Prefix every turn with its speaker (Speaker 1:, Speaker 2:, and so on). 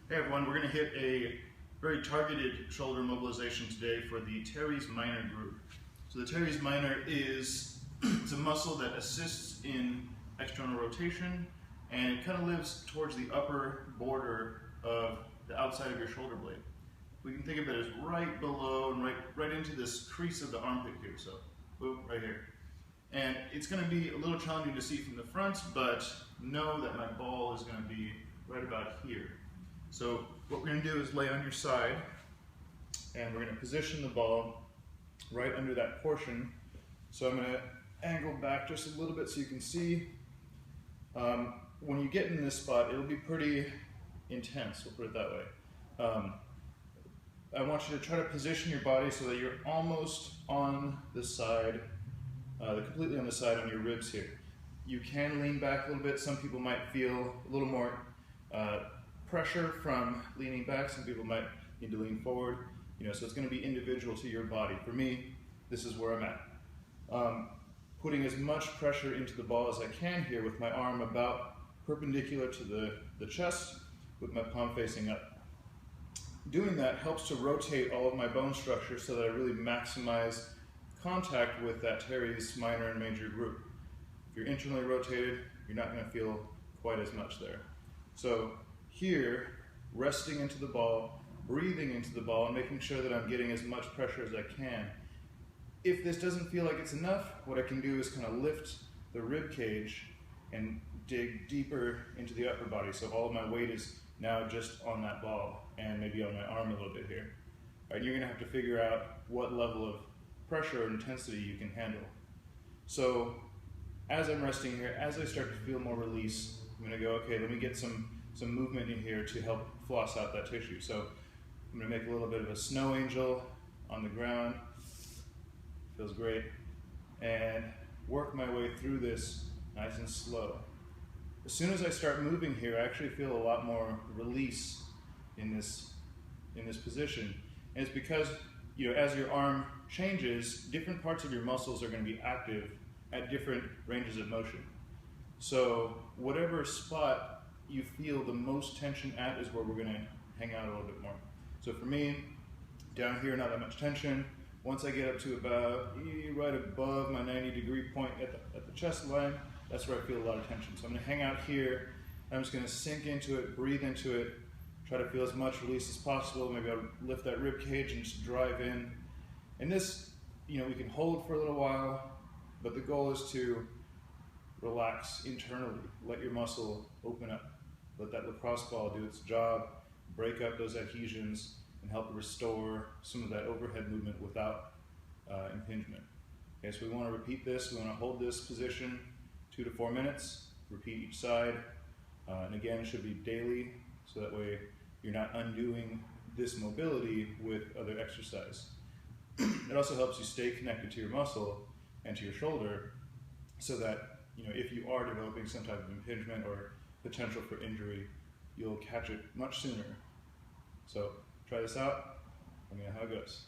Speaker 1: Hey everyone, we're going to hit a very targeted shoulder mobilization today for the Teres Minor group. So the Teres Minor is it's a muscle that assists in external rotation, and it kind of lives towards the upper border of the outside of your shoulder blade. We can think of it as right below and right into this crease of the armpit here, so boom, right here. And it's going to be a little challenging to see from the front, but know that my ball is going to be right about here. So what we're going to do is lay on your side, and we're going to position the ball right under that portion. So I'm going to angle back just a little bit so you can see. When you get in this spot, it'll be pretty intense, we'll put it that way. I want you to try to position your body so that you're almost on the side, completely on the side on your ribs here. You can lean back a little bit. Some people might feel a little more pressure from leaning back. Some people might need to lean forward. So it's going to be individual to your body. For me, this is where I'm at. Putting as much pressure into the ball as I can here with my arm about perpendicular to the chest with my palm facing up. Doing that helps to rotate all of my bone structure so that I really maximize contact with that Teres Minor and Major group. If you're internally rotated, you're not going to feel quite as much there. So here, resting into the ball, breathing into the ball, and making sure that I'm getting as much pressure as I can. If this doesn't feel like it's enough, what I can do is kind of lift the rib cage and dig deeper into the upper body. So all of my weight is now just on that ball and maybe on my arm a little bit here. All right, you're going to have to figure out what level of pressure or intensity you can handle. So as I'm resting here, as I start to feel more release, I'm going to go, okay, let me get some movement in here to help floss out that tissue. So I'm going to make a little bit of a snow angel on the ground. Feels great. And work my way through this nice and slow. As soon as I start moving here, I actually feel a lot more release in this position. And it's because, as your arm changes, different parts of your muscles are going to be active at different ranges of motion. So whatever spot you feel the most tension at is where we're going to hang out a little bit more. So for me, down here, not that much tension. Once I get up to about right above my 90-degree point at the chest line, that's where I feel a lot of tension. So I'm going to hang out here. I'm just going to sink into it, breathe into it, try to feel as much release as possible. Maybe I'll lift that rib cage and just drive in. And this, we can hold for a little while, but the goal is to relax internally. Let your muscle open up. Let that lacrosse ball do its job, break up those adhesions, and help restore some of that overhead movement without impingement. Okay, so we want to repeat this. We want to hold this position 2 to 4 minutes, repeat each side, and again, it should be daily, so that way you're not undoing this mobility with other exercise. It also helps you stay connected to your muscle and to your shoulder, so that if you are developing some type of impingement or potential for injury, you'll catch it much sooner. So try this out, let me know how it goes.